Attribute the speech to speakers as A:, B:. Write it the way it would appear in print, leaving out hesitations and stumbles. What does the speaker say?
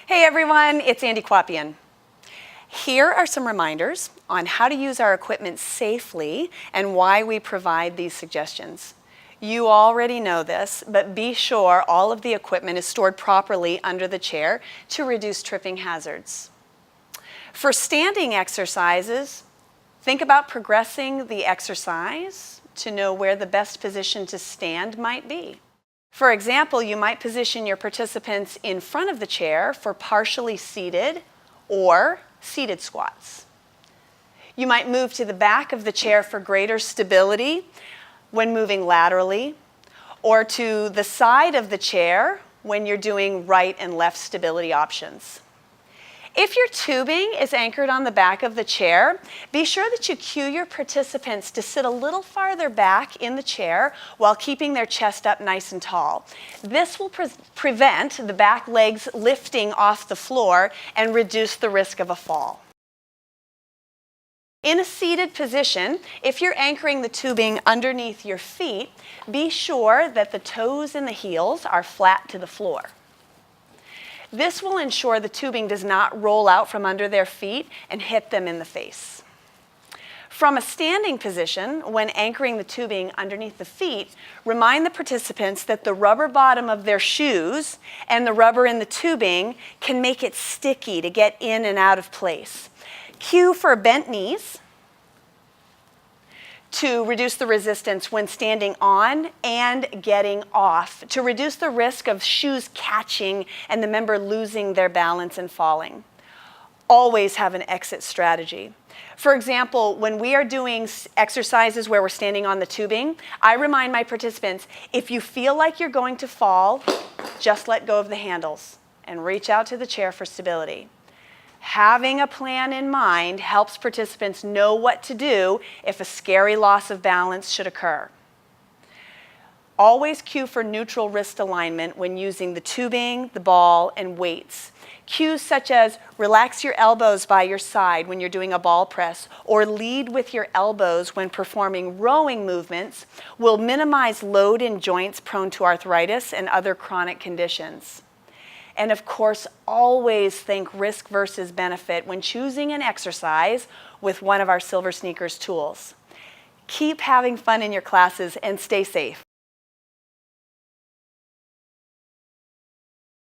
A: Hey everyone, it's Andi Quappian. Here are some reminders on how to use our equipment safely and why we provide these suggestions. You already know this, but be sure all of the equipment is stored properly under the chair to reduce tripping hazards. For standing exercises, think about progressing the exercise to know where the best position to stand might be. For example, you might position your participants in front of the chair for partially seated or seated squats. You might move to the back of the chair for greater stability when moving laterally, or to the side of the chair when you're doing right and left stability options. If your tubing is anchored on the back of the chair, be sure that you cue your participants to sit a little farther back in the chair while keeping their chest up nice and tall. This will prevent the back legs lifting off the floor and reduce the risk of a fall. In a seated position, if you're anchoring the tubing underneath your feet, be sure that the toes and the heels are flat to the floor. This will ensure the tubing does not roll out from under their feet and hit them in the face. From a standing position, when anchoring the tubing underneath the feet, remind the participants that the rubber bottom of their shoes and the rubber in the tubing can make it sticky to get in and out of place. Cue for bent knees to reduce the resistance when standing on and getting off, to reduce the risk of shoes catching and the member losing their balance and falling. Always have an exit strategy. For example, when we are doing exercises where we're standing on the tubing, I remind my participants, if you feel like you're going to fall, just let go of the handles and reach out to the chair for stability. Having a plan in mind helps participants know what to do if a scary loss of balance should occur. Always cue for neutral wrist alignment when using the tubing, the ball, and weights. Cues such as relax your elbows by your side when you're doing a ball press, or lead with your elbows when performing rowing movements will minimize load in joints prone to arthritis and other chronic conditions. And of course, always think risk versus benefit when choosing an exercise with one of our Silver Sneakers tools. Keep having fun in your classes and stay safe.